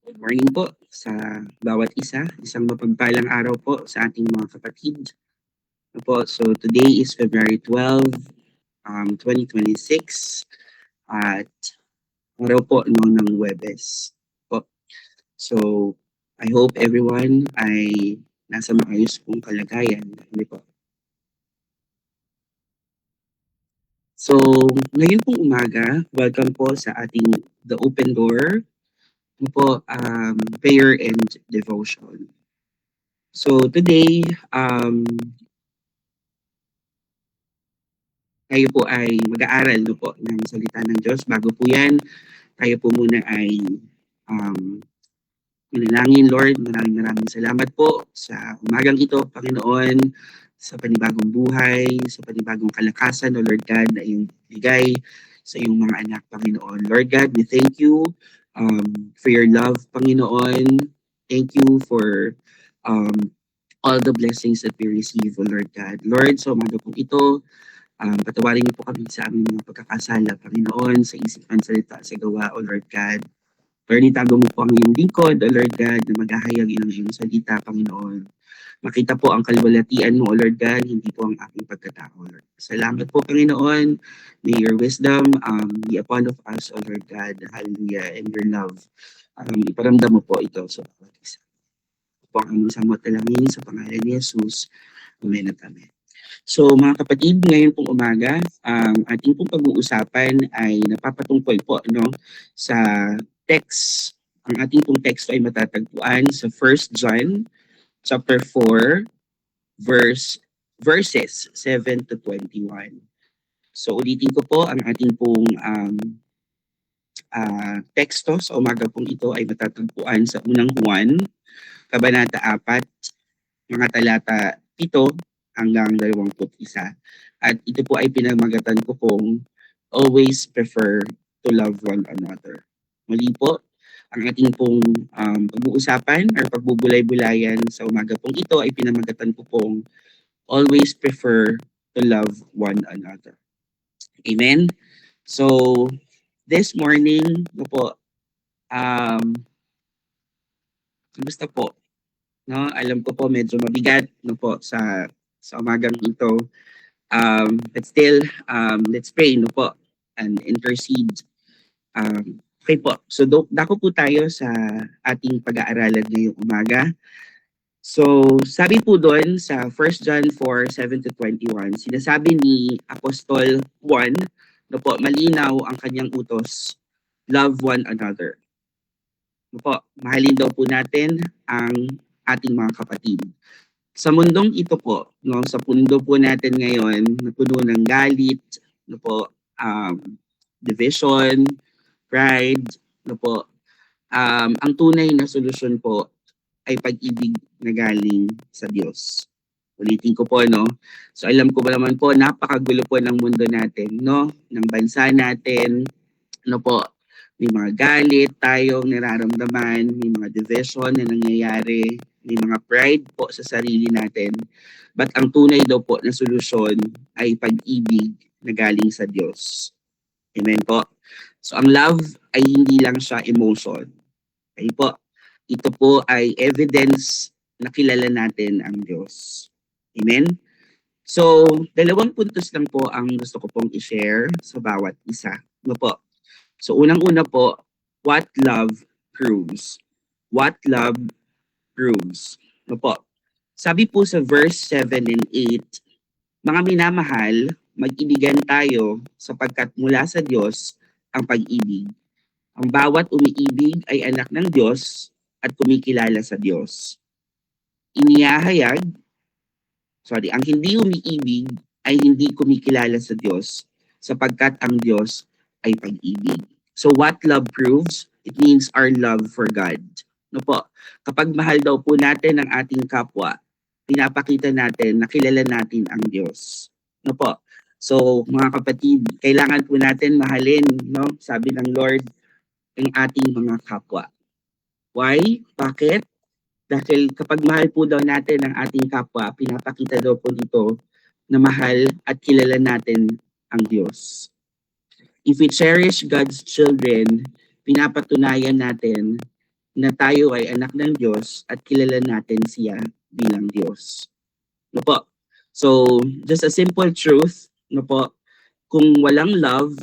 Good morning po sa bawat isa. Isang mapagpalang araw po sa ating mga kapatid. So today is February 12, 2026 at araw po ng Huwebes po. So I hope everyone ay nasa maayos pong kalagayan. Hindi po. So ngayon pong umaga, welcome po sa ating The Open Door prayer and devotion. So today, tayo po ay mag-aaral po ng salita ng Diyos. Bago po yan, tayo po muna ay um, manalangin. Lord, maraming salamat po sa umagang ito, Panginoon, sa panibagong buhay, sa panibagong kalakasan, O Lord God, na iyong bigay sa iyong mga anak, Panginoon. Lord God, we thank you for your love, Panginoon. Thank you for um, all the blessings that we receive, O Lord God. Lord, sa umaga po ito, patawarin niyo po kami sa aming mga pagkakasala, Panginoon, sa isipan, salita, sa gawa, O Lord God. Lord, itago mo po ang iyong lingkod, O Lord God, na maghahayag ng iyong salita, Panginoon. Makita po ang kalwalatian mo, O Lord God, hindi po ang aking pagkatao, Lord. Salamat po, Panginoon. May your wisdom be upon of us, O Lord God. Hallelujah. And your love. Iparamdam mo po ito sa bawat isa. Po ang aming samot talangin sa pangalan ni Jesus. Amen at amen. So mga kapatid, ngayon pong umaga, ang ating pong pag-uusapan ay napapatungkol po sa text. Ang ating pong text ay matatagpuan sa 1 John chapter 4 verses 7 to 21. So ulitin ko po, ang ating pong teksto sa umaga pong ito ay matatagpuan sa unang Juan, Kabanata 4, mga talata 7 hanggang 21. At ito po ay pinamagatan ko kung always prefer to love one another. Muli po, ang ating pong pag-uusapan or pagbubulay-bulayan sa umaga pong ito ay pinamagatan ko pong always prefer to love one another. Amen? So, this morning, kumusta po? No, alam ko po medyo mabigat sa umagang ito. But still, let's pray po and intercede. Okay po. So dako po tayo sa ating pag-aaralan ngayong umaga. So sabi po doon sa 1 John 4:7 to 21, sinasabi ni Apostol Juan malinaw ang kanyang utos, love one another. Mahalin daw po natin ang ating mga kapatid. Sa mundong ito po, sa mundo po natin ngayon, na puno ng galit, division, pride, ang tunay na solusyon po ay pag-ibig na galing sa Diyos. Ulitin ko po, So alam ko ba naman po, napakagulo po ng mundo natin, ng bansa natin, may mga galit tayong nararamdaman, may mga division na nangyayari, may mga pride po sa sarili natin. But ang tunay daw po na solusyon ay pag-ibig na galing sa Diyos. Amen po. So ang love ay hindi lang siya emotion. Okay po. Ito po ay evidence na kilala natin ang Diyos. Amen? So, 2 puntos lang po ang gusto ko pong i-share sa bawat isa. So unang-una po, what love proves. What love proves. Sabi po sa verse 7 and 8, mga minamahal, mag-ibigan tayo sapagkat mula sa Diyos ang pag-ibig. Ang bawat umiibig ay anak ng Diyos at kumikilala sa Diyos. Ang hindi umiibig ay hindi kumikilala sa Diyos sapagkat ang Diyos ay pag-ibig. So what love proves? It means our love for God. Kapag mahal daw po natin ang ating kapwa, pinapakita natin na kilala natin ang Diyos. So mga kapatid, kailangan po natin mahalin, sabi ng Lord, ang ating mga kapwa. Why? Bakit? Dahil kapag mahal po daw natin ang ating kapwa, pinapakita daw po dito na mahal at kilala natin ang Diyos. If we cherish God's children, pinapatunayan natin na tayo ay anak ng Diyos at kilala natin siya bilang Diyos. No po? So, just a simple truth, no po, kung walang love,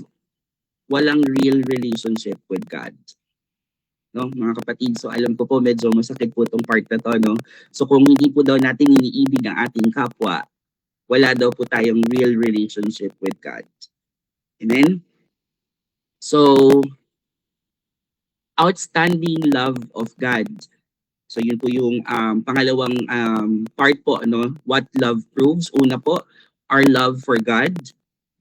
walang real relationship with God. No, mga kapatid, so alam ko po medyo masakit po itong part na to, no? So kung hindi po daw natin iniibig ang ating kapwa, wala daw po tayong real relationship with God. Amen? So, outstanding love of God. So yun po yung pangalawang part po, no? What love proves. Una po, our love for God.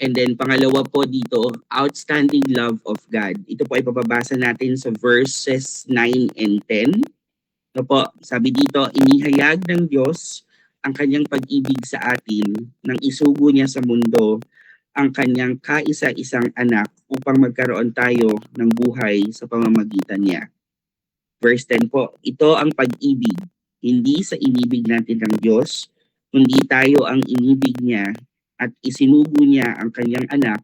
And then pangalawa po dito, outstanding love of God. Ito po ay papabasa natin sa verses 9 and 10. No po, sabi dito, inihayag ng Diyos ang kanyang pag-ibig sa atin nang isugo niya sa mundo ang kanyang kaisa-isang anak upang magkaroon tayo ng buhay sa pamamagitan niya. Verse 10 po, ito ang pag-ibig, hindi sa inibig natin ng Diyos, kundi tayo ang inibig niya at isinugo niya ang kanyang anak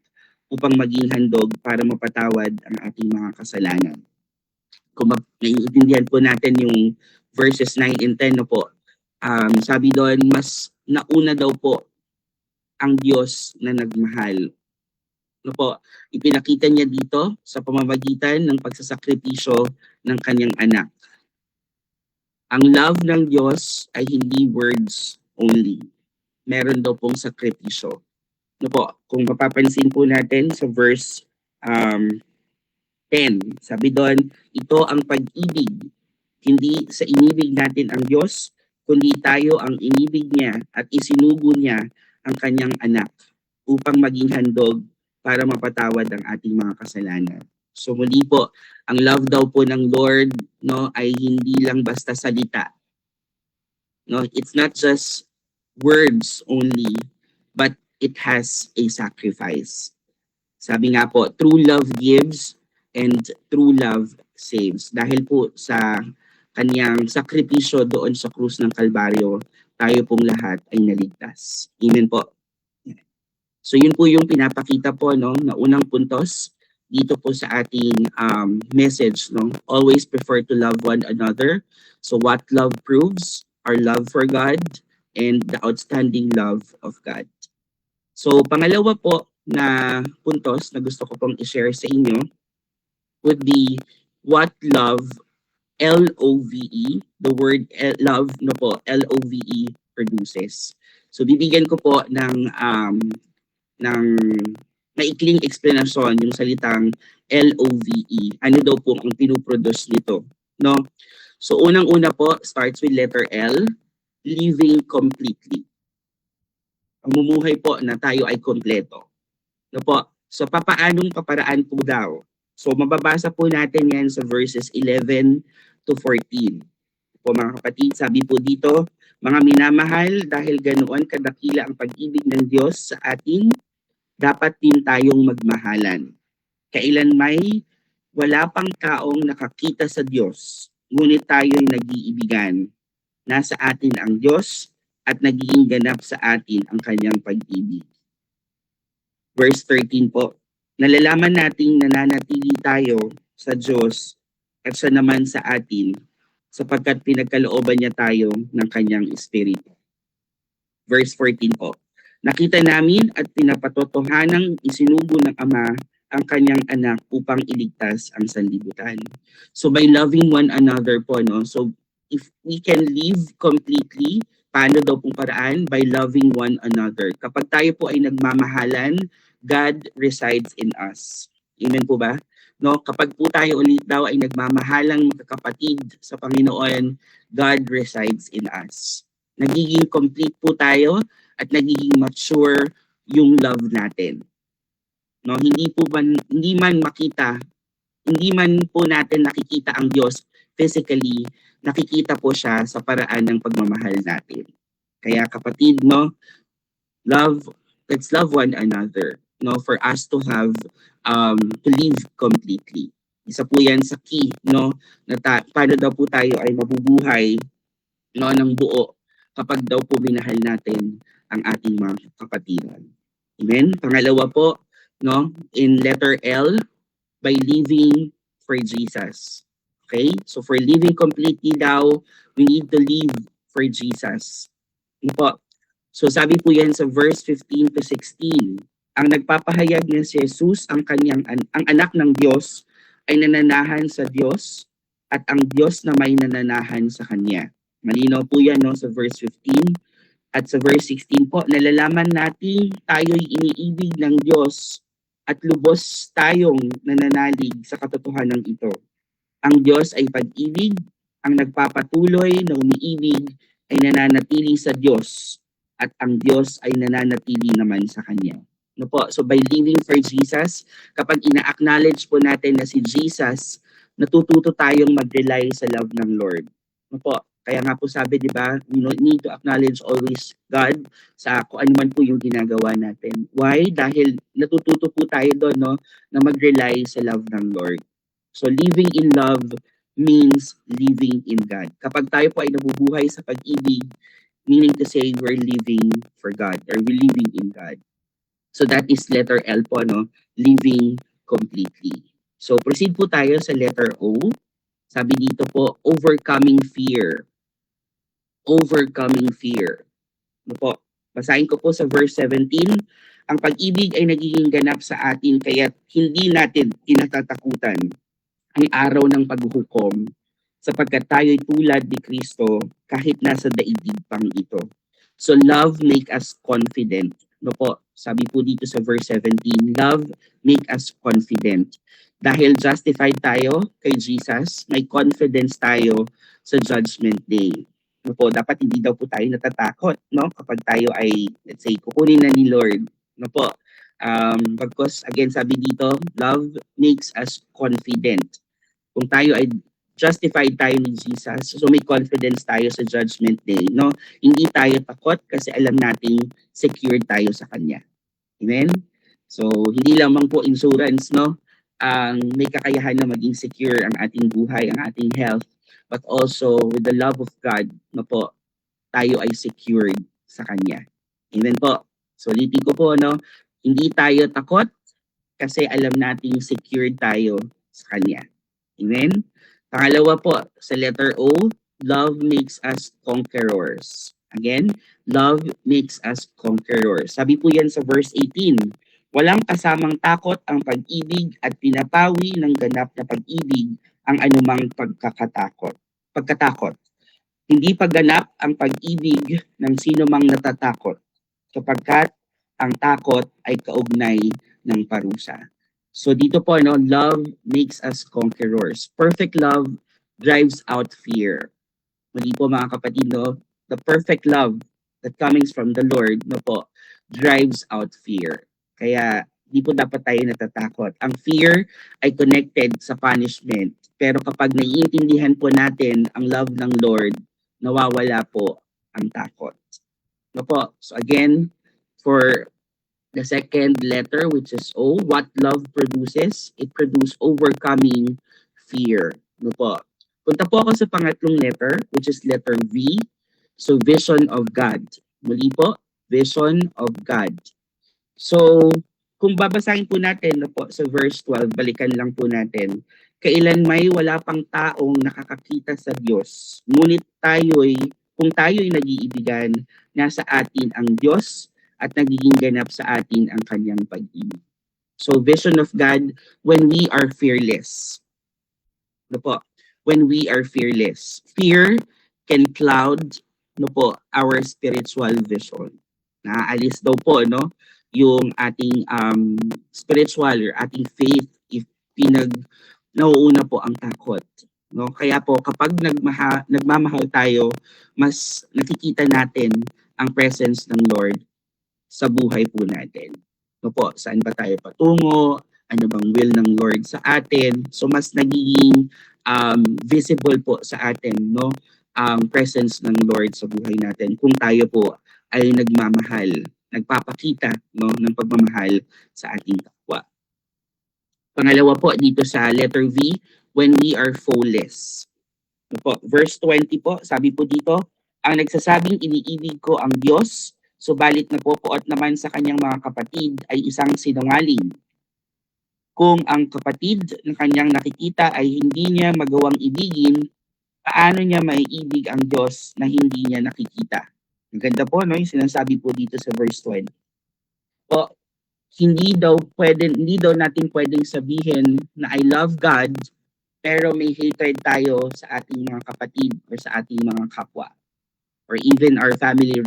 upang maging handog para mapatawad ang ating mga kasalanan. Kung naiintindihan po natin yung verses 9 and 10 na po, sabi doon, mas nauna daw po ang Diyos na nagmahal. No po, ipinakita niya dito sa pamamagitan ng pagsasakripisyo ng kanyang anak. Ang love ng Diyos ay hindi words only. Meron daw pong sakripisyo. No po, kung mapapansin po natin sa verse 10, sabi doon, ito ang pag-ibig. Hindi sa inibig natin ang Diyos, kundi tayo ang inibig niya at isinugo niya ang kanyang anak upang maging handog para mapatawad ang ating mga kasalanan. So muli po, ang love daw po ng Lord, no, ay hindi lang basta salita. No, it's not just words only, but it has a sacrifice. Sabi nga po, true love gives and true love saves. Dahil po sa kanyang sakripisyo doon sa krus ng Kalbaryo, tayo pong lahat ay naligtas. Amen po. So yun po yung pinapakita po, no, na unang puntos dito po sa ating message, no. Always prefer to love one another. So what love proves? Our love for God and the outstanding love of God. So pangalawa po na puntos na gusto ko pong i-share sa inyo would be what love, L-O-V-E, the word love, no po, L-O-V-E produces. So bibigyan ko po ng maikling explanation yung salitang L-O-V-E. Ano daw po ang pinuproduce nito, no? So unang-una po starts with letter L, living completely. Pamumuhay po na tayo ay kompleto. No po? So papaanong paparaan po daw? So mababasa po natin yan sa verses 11 to 14. Po mga kapatid, sabi po dito, mga minamahal, dahil ganoon kadakila ang pag-ibig ng Diyos sa atin, dapat din tayong magmahalan. Kailan may wala pang taong nakakita sa Diyos, ngunit tayo'y nag-iibigan. Nasa atin ang Diyos at nagiging ganap sa atin ang kanyang pag-ibig. Verse 13 po, nalalaman nating nananatili tayo sa Diyos at siya naman sa atin sapagkat pinagkalooban niya tayo ng kanyang espiritu. Verse 14 po, nakita namin at pinapatotohanang isinugo ng Ama ang kanyang anak upang iligtas ang sanlibutan. So by loving one another po, no? So if we can live completely, paano daw pong paraan? By loving one another. Kapag tayo po ay nagmamahalan, God resides in us. Amen po ba? No, kapag po tayo ulit daw ay nagmamahalang magkakapatid sa Panginoon, God resides in us. Nagiging complete po tayo at nagiging mature yung love natin. No, hindi man po natin nakikita ang Diyos physically, nakikita po siya sa paraan ng pagmamahal natin. Kaya kapatid, no, let's love one another, no, for us to have to live completely. Isa po 'yan sa key, no, na paano daw po tayo ay mabubuhay, no, ng buo kapag daw po minahal natin ang ating mga kapatiran. Amen. Pangalawa po, no, in letter L, by living for Jesus. Okay? So for living completely daw, we need to live for Jesus. Ano po? So sabi po yan sa verse 15 to 16. Ang nagpapahayag na si Jesus, ang anak ng Diyos, ay nananahan sa Diyos at ang Diyos na may nananahan sa Kanya. Malinaw po yan no, sa verse 15. At sa verse 16 po, nalalaman natin tayo'y iniibig ng Diyos at lubos tayong nananalig sa katotohanan ito. Ang Diyos ay pag-ibig, ang nagpapatuloy na umiibig ay nananatili sa Diyos at ang Diyos ay nananatili naman sa Kanya. No po? So by living for Jesus, kapag ina-acknowledge po natin na si Jesus, natututo tayong mag-rely sa love ng Lord. No po? Kaya nga po sabi, di ba, we need to acknowledge always God sa kung ano man po yung ginagawa natin. Why? Dahil natututo po tayo doon no, na mag-rely sa love ng Lord. So living in love means living in God. Kapag tayo po ay nabubuhay sa pag-ibig, meaning to say we're living for God or we're living in God. So that is letter L po, no? Living completely. So proceed po tayo sa letter O. Sabi dito po, overcoming fear. Overcoming fear. Ano po? Basahin ko po sa verse 17. Ang pag-ibig ay nagiging ganap sa atin kaya hindi natin kinatatakutan ang araw ng paghuhukom sapagkat tayo'y tulad ni Kristo kahit nasa daigdig pang ito. So love make us confident. No po, sabi po dito sa verse 17, love make us confident. Dahil justified tayo kay Jesus, may confidence tayo sa judgment day. No po, dapat hindi daw po tayo natatakot, no? Kapag tayo ay, let's say, kukunin na ni Lord. No po, because again, sabi dito, love makes us confident. Kung tayo ay justified tayo ni Jesus, so may confidence tayo sa judgment day, no? Hindi tayo takot kasi alam nating secure tayo sa Kanya. Amen? So, hindi lamang po insurance, no? Ang may kakayahan na maging secure ang ating buhay, ang ating health, but also with the love of God, no po, tayo ay secured sa Kanya. Amen po. So, ulitin ko po, no? Hindi tayo takot kasi alam nating secured tayo sa Kanya. Amen? Pangalawa po, sa letter O, love makes us conquerors. Again, love makes us conquerors. Sabi po yan sa verse 18, walang kasamang takot ang pag-ibig at pinapawi ng ganap na pag-ibig ang anumang pagkatakot. Hindi pagganap ang pag-ibig ng sino mang natatakot, sapagkat ang takot ay kaugnay ng parusa. So dito po, no, love makes us conquerors. Perfect love drives out fear. Mali po mga kapatid, no, the perfect love that comes from the Lord, no po, drives out fear. Kaya di po dapat tayo natatakot. Ang fear ay connected sa punishment. Pero kapag naiintindihan po natin ang love ng Lord, nawawala po ang takot. No po, so again, for the second letter, which is O, what love produces, it produces overcoming fear. No po. Punta po ako sa pangatlong letter, which is letter V. So, vision of God. Muli po, vision of God. So, kung babasahin po natin no po, sa verse 12, balikan lang po natin. Kailan may wala pang taong nakakakita sa Diyos, ngunit kung tayo'y nag-iibigan, nasa atin ang Diyos at nagiging ganap sa atin ang kanyang pag-ibig. So, vision of God when we are fearless. No po? When we are fearless. Fear can cloud no po, our spiritual vision. Naaalis daw po no, yung ating spiritual or ating faith if nauuna po ang takot. No? Kaya po kapag nagmamahal tayo, mas nakikita natin ang presence ng Lord sa buhay po natin. No po, saan ba tayo patungo? Ano bang will ng Lord sa atin? So mas nagiging visible po sa atin no ang presence ng Lord sa buhay natin kung tayo po ay nagmamahal, nagpapakita no ng pagmamahal sa ating kapwa. Pangalawa po dito sa letter V, when we are foeless. No po, verse 20 po, sabi po dito, ang nagsasabing iniibig ko ang Diyos, subalit napopoot naman sa kanyang mga kapatid ay isang sinungaling. Kung ang kapatid na kanyang nakikita ay hindi niya magawang ibigin, paano niya maiibig ang Diyos na hindi niya nakikita? Ang ganda po, no? Yung sinasabi po dito sa verse 20. O, hindi daw natin pwedeng sabihin na I love God, pero may hatred tayo sa ating mga kapatid or sa ating mga kapwa or even our family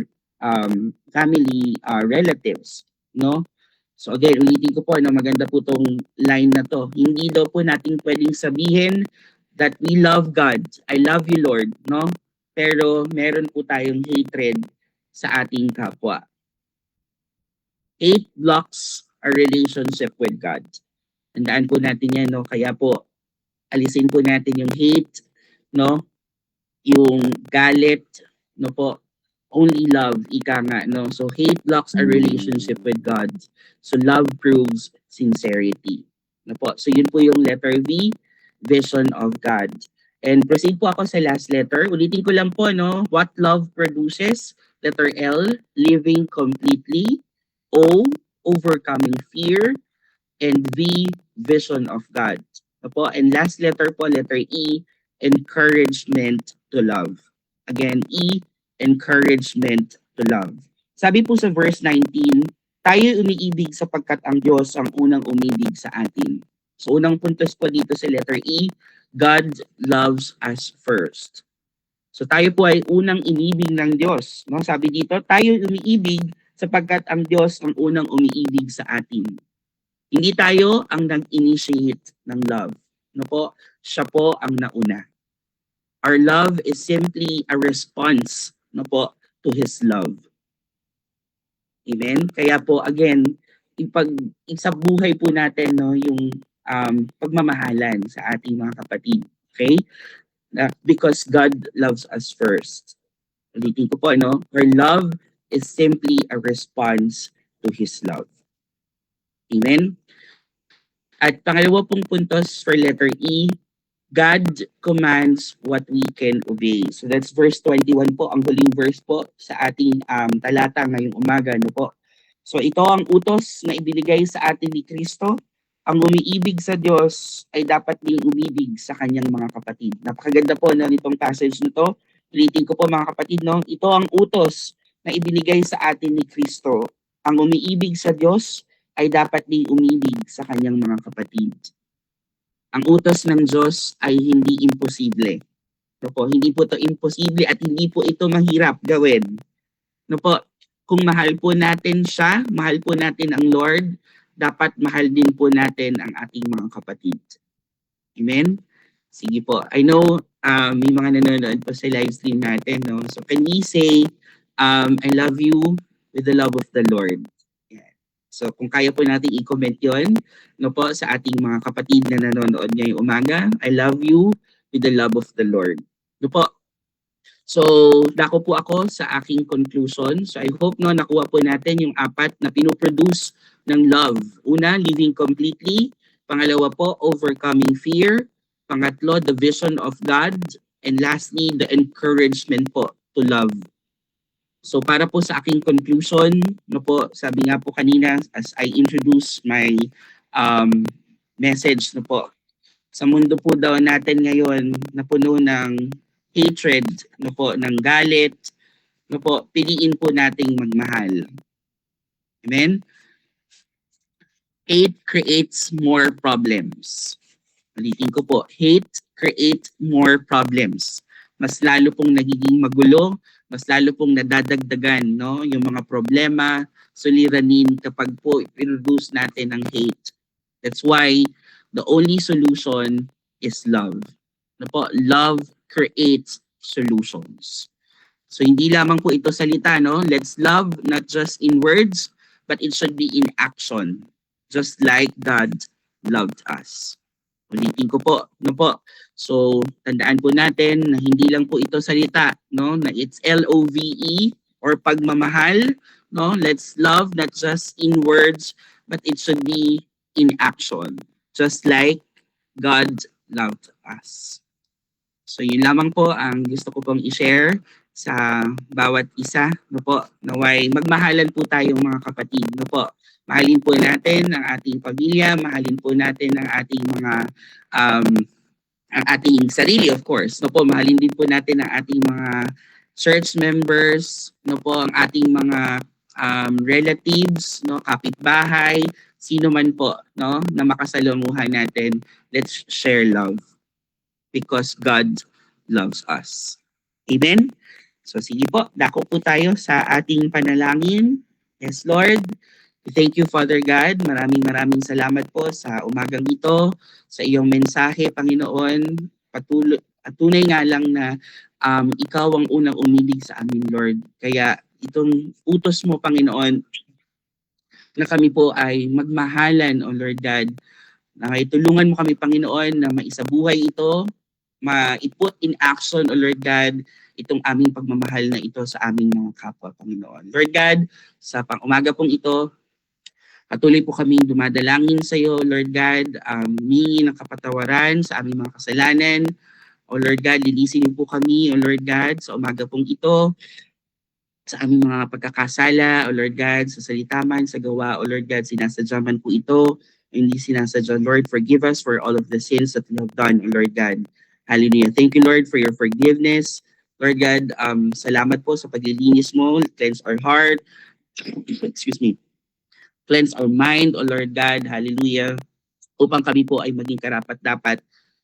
relatives, no? So again, ulitin ko po na maganda po tong line na to. Hindi daw po natin pwedeng sabihin that we love God. I love you, Lord, no? Pero meron po tayong hatred sa ating kapwa. Hate blocks our relationship with God. Tandaan po natin yan, no? Kaya po, alisin po natin yung hate, no? Yung galit, no po? Only love, ika nga, no? So hate blocks our relationship with God. So love proves sincerity. No po? So yun po yung letter V, vision of God. And proceed po ako sa last letter. Ulitin ko lang po, no? What love produces. Letter L, living completely. O, overcoming fear. And V, vision of God. No po? And last letter po, letter E, encouragement to love. Again, E, encouragement to love. Sabi po sa verse 19, tayo umiibig sapagkat ang Diyos ang unang umibig sa atin. So unang puntos po dito sa letter E, God loves us first. So tayo po ay unang inibig ng Diyos. No? Sabi dito, tayo umiibig sapagkat ang Diyos ang unang umiibig sa atin. Hindi tayo ang nag-initiate ng love. No po? Siya po ang nauna. Our love is simply a response, no po, to His love. Amen? Kaya po, again, sa buhay po natin, no, yung pagmamahalan sa ating mga kapatid. Okay? Because God loves us first. Ulitin ko po, no? Our love is simply a response to His love. Amen? At pangalawa pong puntos for letter E, God commands what we can obey. So that's verse 21 po, ang huling verse po sa ating talata ngayong umaga. No po? So ito ang utos na ibinigay sa atin ni Kristo. Ang umiibig sa Diyos ay dapat ding umibig sa kanyang mga kapatid. Napakaganda po na nitong passage nito. Ulitin ko po mga kapatid, no? Ito ang utos na ibinigay sa atin ni Kristo. Ang umiibig sa Diyos ay dapat ding umibig sa kanyang mga kapatid. Ang utos ng Diyos ay hindi imposible. No po, hindi po ito imposible at hindi po ito mahirap gawin. No po, kung mahal po natin siya, mahal po natin ang Lord, dapat mahal din po natin ang ating mga kapatid. Amen? Sige po. I know may mga nanonood po sa live stream natin. No? So can we say, I love you with the love of the Lord? So kung kaya po natin i-comment yon, no po, sa ating mga kapatid na nanonood ngayong umaga, I love you with the love of the Lord. No po. So dako po ako sa aking conclusion. So I hope no nakuha po natin yung apat na pinoproduce ng love. Una, living completely. Pangalawa po, overcoming fear. Pangatlo, the vision of God. And lastly, the encouragement po to love. So para po sa aking conclusion, no po, sabi nga po kanina as I introduce my message, no po, sa mundo po daw natin ngayon na puno ng hatred, no po, ng galit, no po, piliin po nating magmahal. Amen? Hate creates more problems. Ulitin ko po, hate creates more problems. Mas lalo pong nagiging magulo, mas lalo pong nadadagdagan, no, yung mga problema, suliranin kapag po i-produce natin ng hate. That's why the only solution is love. No po, love creates solutions. So hindi lamang po ito salita, no? Let's love not just in words, but it should be in action, just like God loved us. Ulitin ko po, no po. So, tandaan po natin na hindi lang po ito salita, no? Na it's L-O-V-E or pagmamahal, no? Let's love not just in words, but it should be in action, just like God loved us. So, yun lamang po ang gusto ko pong i-share sa bawat isa, no po. Naway magmahalan po tayong mga kapatid, no po. Mahalin po natin ang ating pamilya, mahalin po natin ang ating mga um, ang ating sarili, of course. No po, mahalin din po natin ang ating mga church members, no po, ang ating mga relatives, no, kapitbahay, sino man po, no, na makasalamuhan natin. Let's share love because God loves us. Amen? So sige po, dako po tayo sa ating panalangin. Yes, Lord. Thank you, Father God. Maraming salamat po sa umagang ito, sa iyong mensahe, Panginoon. At tunay nga lang na ikaw ang unang umibig sa amin, Lord. Kaya itong utos mo, Panginoon, na kami po ay magmahalan, O Lord God, na tulungan mo kami, Panginoon, na maisabuhay ito, ma-put in action, O Lord God, itong aming pagmamahal na ito sa aming mga kapwa, Panginoon. Lord God, sa pang-umaga pong ito, patuloy po kami dumadalangin sa iyo, Lord God, humingi ng kapatawaran sa aming mga kasalanan. O Lord God, linisin niyo po kami, O Lord God, sa umaga pong ito, sa aming mga pagkakasala, O Lord God, sa salita man, sa gawa, O Lord God, sinasadya man po ito, hindi sinasadya. Lord, forgive us for all of the sins that we have done, O Lord God. Hallelujah. Thank you, Lord, for your forgiveness. Lord God, salamat po sa paglilinis mo, cleanse our heart, excuse me, cleanse our mind, O Lord God, hallelujah, upang kami po ay maging karapat-dapat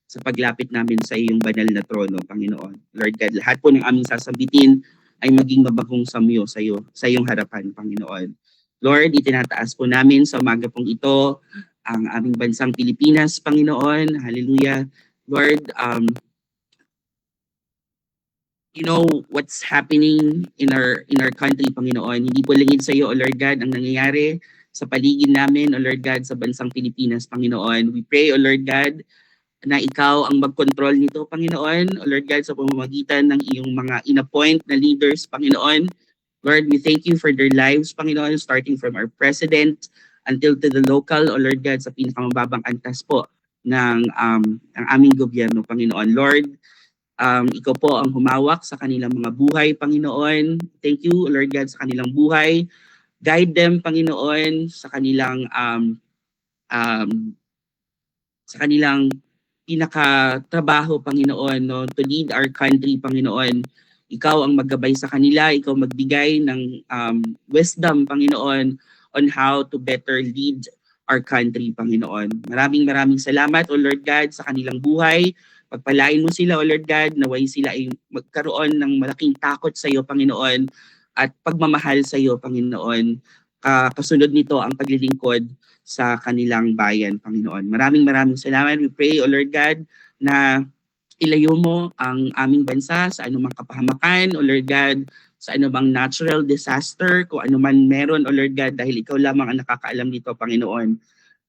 sa paglapit namin sa iyong banal na trono, Panginoon. Lord God, lahat po ng aming sasambitin ay maging mabagong samyo sa iyong harapan, Panginoon. Lord, itinataas po namin sa umaga pong ito ang aming bansang Pilipinas, Panginoon. Hallelujah. Lord, you know what's happening in our country, Panginoon. Hindi po lingid sa iyo, O Lord God, ang nangyayari sa paligid namin, O Lord God, sa bansang Pilipinas, Panginoon. We pray, O Lord God, na ikaw ang mag-control nito, Panginoon. O Lord God, sa pamamagitan ng iyong mga in-appoint na leaders, Panginoon. Lord, we thank you for their lives, Panginoon, starting from our president until to the local, O Lord God, sa pinakamababang antas po ng aming gobyerno, Panginoon. Lord, ikaw po ang humawak sa kanilang mga buhay, Panginoon. Thank you, Lord God, sa kanilang buhay. Guide them, Panginoon, um, sa kanilang pinakatrabaho, Panginoon, no, to lead our country, Panginoon. Ikaw ang maggabay sa kanila, ikaw magbigay ng wisdom, Panginoon, on how to better lead our country, Panginoon. Maraming salamat, O Lord God, sa kanilang buhay. Pagpalain mo sila, O Lord God, naway sila ay magkaroon ng malaking takot sa iyo, Panginoon, at pagmamahal sa iyo, Panginoon. Kasunod nito ang paglilingkod sa kanilang bayan, Panginoon. Maraming salamat. We pray, O Lord God, na ilayo mo ang aming bansa sa anumang kapahamakan, O Lord God, sa anumang natural disaster, kung ano man meron, O Lord God, dahil ikaw lamang ang nakakaalam nito, Panginoon.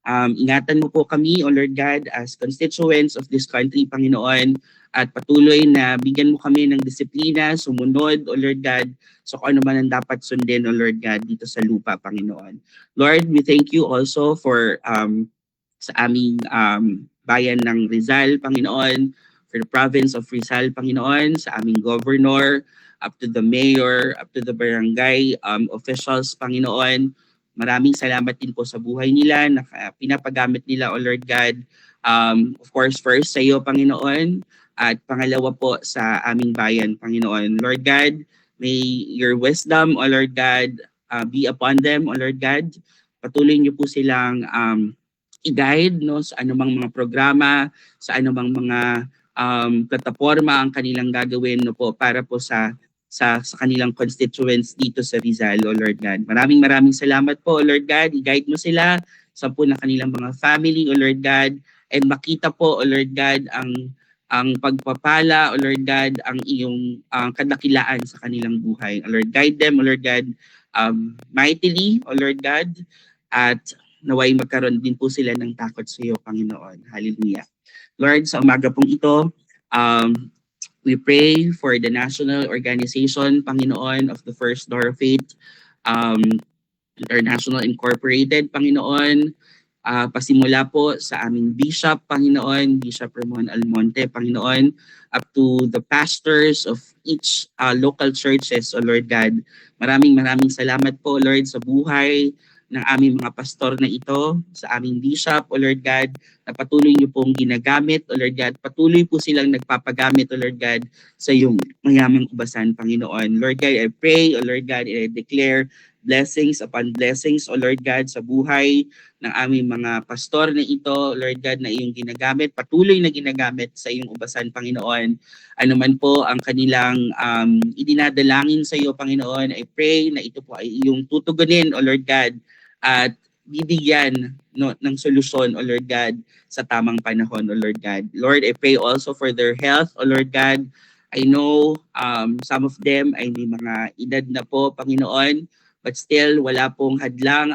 Ingatan mo po kami, O Lord God, as constituents of this country, Panginoon, at patuloy na bigyan mo kami ng disiplina, sumunod, O Lord God, so kung ano man ang dapat sundin, O Lord God, dito sa lupa, Panginoon. Lord, we thank you also for sa aming bayan ng Rizal, Panginoon, for the province of Rizal, Panginoon, sa aming governor, up to the mayor, up to the barangay officials, Panginoon. Maraming salamat din po sa buhay nila na pinapagamit nila, O Lord God. Of course, first sa iyo, Panginoon, at pangalawa po sa aming bayan, Panginoon. Lord God, may your wisdom, O Lord God, be upon them, O Lord God. Patuloy niyo po silang i-guide, no, sa anumang mga programa, sa anumang mga plataforma ang kanilang gagawin, no po, para po sa kanilang constituents dito sa Rizal, O Lord God. Maraming salamat po, O Lord God. I-guide mo sila sa po ng kanilang mga family, O Lord God, and makita po, O Lord God, ang pagpapala, O Lord God, ang iyong kadakilaan sa kanilang buhay. O Lord, guide them, O Lord God, mightily, O Lord God, at naway magkaroon din po sila ng takot sa iyo, Panginoon. Hallelujah. Lord, sa umaga pong ito, we pray for the national organization, Panginoon, of the First Door of Faith, International Incorporated, Panginoon. pasimula po sa aming Bishop, Panginoon, Bishop Ramon Almonte, Panginoon, up to the pastors of each local churches, O Lord God. Maraming salamat po, Lord, sa buhay ng aming mga pastor na ito, sa aming bishop, O Lord God, na patuloy niyo pong ginagamit, O Lord God. Patuloy po silang nagpapagamit, O Lord God, sa iyong mayamang ubasan, Panginoon. Lord God, I pray, O Lord God, and I declare blessings upon blessings, O Lord God, sa buhay ng aming mga pastor na ito, Lord God, na iyong ginagamit, patuloy na ginagamit sa iyong ubasan, Panginoon. Ano man po ang kanilang idinadalangin sa iyo, Panginoon, I pray na ito po ay iyong tutugunin, O Lord God, at bibigyan ng solusyon, O Lord God, sa tamang panahon, O Lord God. Lord, I pray also for their health, O Lord God. I know some of them ay may mga edad na po, Panginoon, but still wala pong hadlang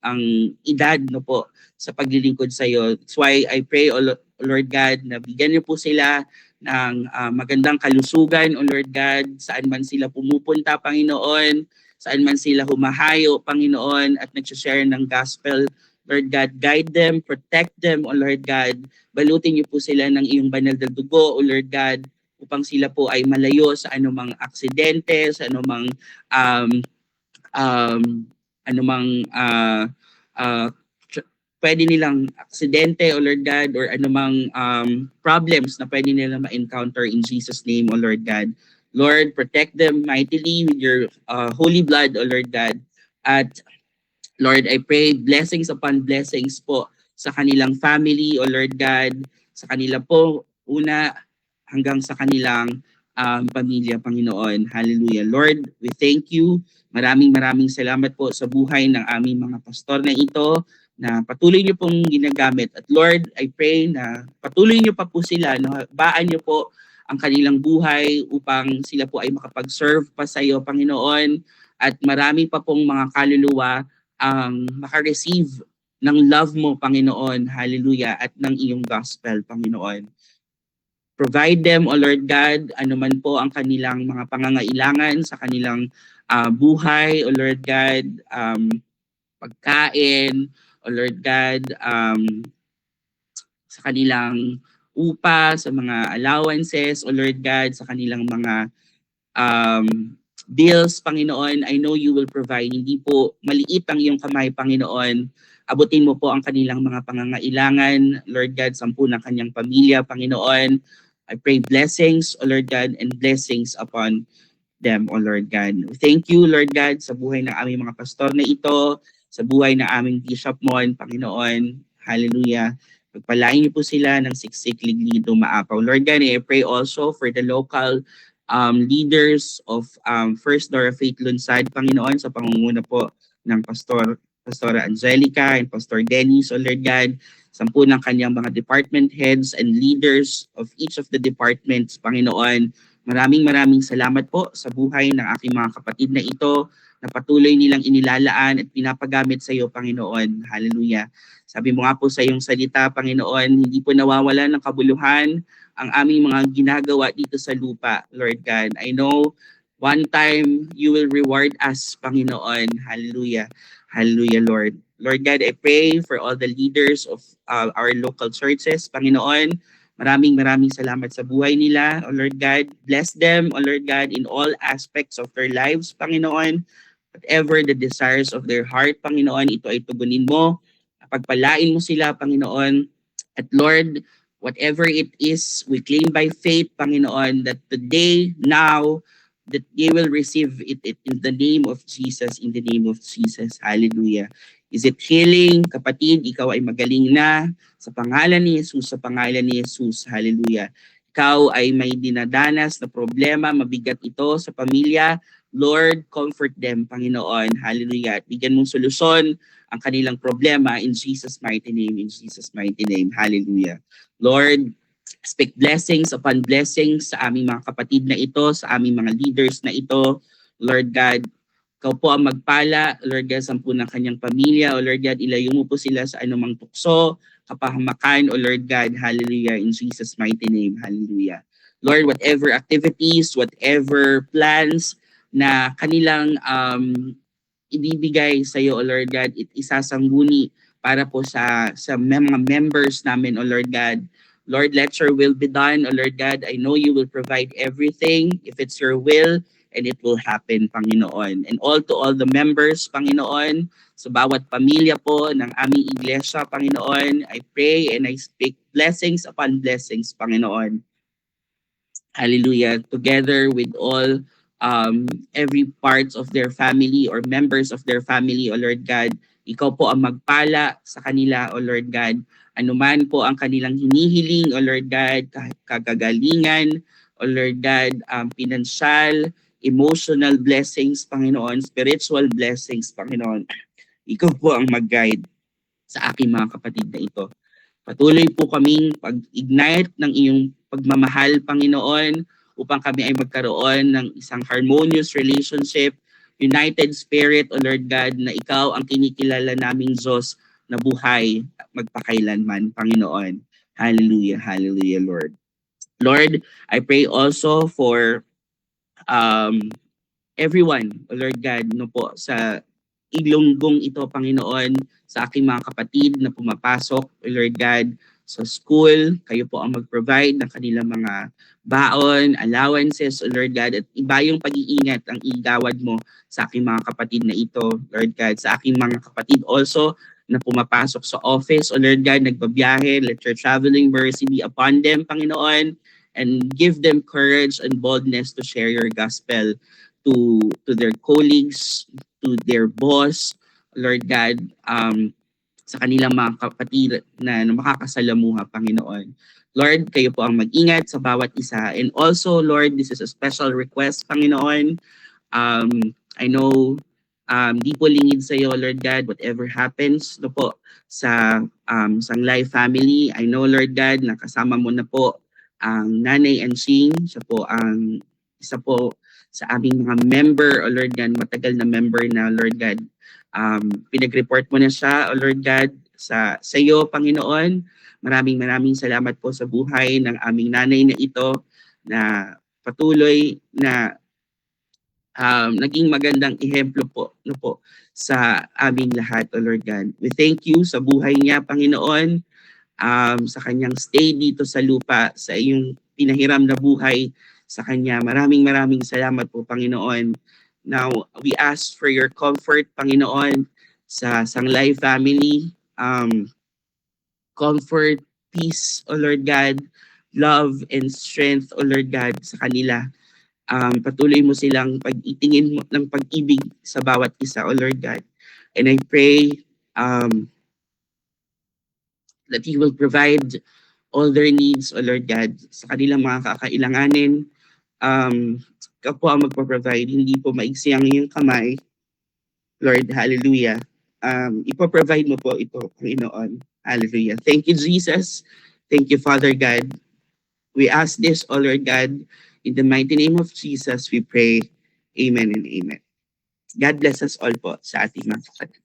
ang edad no po sa paglilingkod sa iyo. That's why I pray, O Lord God, na bigyan niyo po sila ng magandang kalusugan, O Lord God, saan man sila pumupunta, Panginoon, saan man sila humahayo, Panginoon, at nag-share ng gospel. Lord God, guide them, protect them, O Lord God. Balutin niyo po sila ng iyong banal na dugo, O Lord God, upang sila po ay malayo sa anumang aksidente, sa anumang um, um, anumang pwede nilang aksidente, O Lord God, or anumang problems na pwede nilang ma-encounter in Jesus' name, O Lord God. Lord, protect them mightily with your holy blood, O Lord God. At Lord, I pray blessings upon blessings po sa kanilang family, O Lord God, sa kanila po, una hanggang sa kanilang pamilya, Panginoon. Hallelujah. Lord, we thank you. Maraming salamat po sa buhay ng aming mga pastor na ito na patuloy niyo pong ginagamit. At Lord, I pray na patuloy niyo pa po sila, no? Baan niyo po ang kanilang buhay upang sila po ay makapag-serve pa sa iyo, Panginoon. At marami pa pong mga kaluluwa ang makareceive ng love mo, Panginoon. Hallelujah. At ng iyong gospel, Panginoon. Provide them, O Lord God, anuman po ang kanilang mga pangangailangan sa kanilang buhay, O Lord God, pagkain, O Lord God, sa kanilang upa, sa mga allowances, O Lord God, sa kanilang mga bills, Panginoon. I know you will provide. Hindi po maliit ang iyong kamay, Panginoon. Abutin mo po ang kanilang mga pangangailangan, Lord God, sampu ng kanyang pamilya, Panginoon. I pray blessings, O Lord God, and blessings upon them, O Lord God. Thank you, Lord God, sa buhay ng aming mga pastor na ito, sa buhay ng aming Bishop Mon, Panginoon. Hallelujah. Pagpalain niyo po sila ng siksik, liglido, maapaw. Lord God, I pray also for the local leaders of First Dora Faith Lunsad, Panginoon, sa pangunguna po ng Pastora Angelica and Pastor Dennis, O Lord God, sampu ng kanyang mga department heads and leaders of each of the departments, Panginoon. Maraming salamat po sa buhay ng aking mga kapatid na ito na patuloy nilang inilalaan at pinapagamit sa iyo, Panginoon. Hallelujah. Sabi mo nga po sa iyong salita, Panginoon, hindi po nawawala ng kabuluhan ang aming mga ginagawa dito sa lupa, Lord God. I know one time you will reward us, Panginoon. Hallelujah. Hallelujah, Lord. Lord God, I pray for all the leaders of our local churches, Panginoon. Maraming salamat sa buhay nila, O Lord God. Bless them, O Lord God, in all aspects of their lives, Panginoon. Whatever the desires of their heart, Panginoon, ito ay tugunin mo. Pagpalain mo sila, Panginoon. At Lord, whatever it is, we claim by faith, Panginoon, that today, now, that they will receive it in the name of Jesus, in the name of Jesus. Hallelujah. Is it healing? Kapatid, ikaw ay magaling na sa pangalan ni Jesus, sa pangalan ni Jesus. Hallelujah. Ikaw ay may dinadanas na problema, mabigat ito sa pamilya. Lord, comfort them, Panginoon. Hallelujah. At bigyan mong solusyon ang kanilang problema in Jesus' mighty name, in Jesus' mighty name. Hallelujah. Lord, speak blessings upon blessings sa aming mga kapatid na ito, sa aming mga leaders na ito. Lord God, ikaw po ang magpala, Lord God, sampu ng kanyang pamilya. O Lord God, ilayo mo po sila sa anumang tukso, kapahamakan, O Lord God, hallelujah, in Jesus' mighty name, hallelujah. Lord, whatever activities, whatever plans na kanilang ibibigay sa iyo, O Lord God, isasangguni para po sa mga members namin, O Lord God. Lord, let your will be done, O Lord God. I know you will provide everything if it's your will, and it will happen, Panginoon. And to all the members, Panginoon, sa bawat pamilya po ng aming iglesia, Panginoon, I pray and I speak blessings upon blessings, Panginoon. Hallelujah. Together with all every parts of their family or members of their family, O Lord God, ikaw po ang magpala sa kanila, O Lord God. Anuman po ang kanilang hinihiling, O Lord God, kagagalingan, O Lord God, pinansyal, emotional blessings, Panginoon, spiritual blessings, Panginoon. Ikaw po ang mag-guide sa aking mga kapatid na ito. Patuloy po kaming pag-ignite ng iyong pagmamahal, Panginoon, upang kami ay magkaroon ng isang harmonious relationship, united spirit, O Lord God, na ikaw ang kinikilala naming Diyos na buhay magpakailanman, Panginoon. Hallelujah, hallelujah, Lord. Lord, I pray also for um, everyone, O Lord God, no po, sa ilunggong ito, Panginoon, sa aking mga kapatid na pumapasok, O Lord God, sa school. Kayo po ang mag-provide ng kanilang mga baon, allowances, O Lord God, at iba yung pag-iingat ang igawad mo sa aking mga kapatid na ito, Lord God. Sa aking mga kapatid also na pumapasok sa office, O Lord God, nagbabiyahe, let your traveling mercy be upon them, Panginoon, and give them courage and boldness to share your gospel to their colleagues, to their boss, Lord God, sa kanilang mga kapatid na makakasalamuha, Panginoon. Lord, kayo po ang mag-ingat sa bawat isa. And also, Lord, this is a special request, Panginoon. I know, di po lingid sa iyo, Lord God, whatever happens no po sa Sanglay family. I know, Lord God, nakasama mo na po ang Nanay and Shing. Siya po ang isa po sa aming mga member, O Lord God, matagal na member na, Lord God. Pinag-report mo na siya, O Lord God, sa iyo, Panginoon. Maraming salamat po sa buhay ng aming nanay na ito na patuloy na naging magandang ehemplo po, no po sa aming lahat, O Lord God. We thank you sa buhay niya, Panginoon, sa kanyang stay dito sa lupa, sa iyong pinahiram na buhay sa kanya. Maraming salamat po, Panginoon. Now, we ask for your comfort, Panginoon, sa Sanglay family. Comfort, peace, O Lord God, love and strength, O Lord God, sa kanila. Patuloy mo silang pag-itingin mo ng pag-ibig sa bawat isa, O Lord God. And I pray that you will provide all their needs, O Lord God, sa kanilang mga kakailanganin. Ikaw po ang magpo-provide, hindi po maigsi ang iyong kamay. Lord, hallelujah. Ipo-provide mo po ito, Panginoon. Hallelujah. Thank you, Jesus. Thank you, Father God. We ask this, O Lord God, in the mighty name of Jesus, we pray. Amen and amen. God bless us all po sa ating mga kapatid.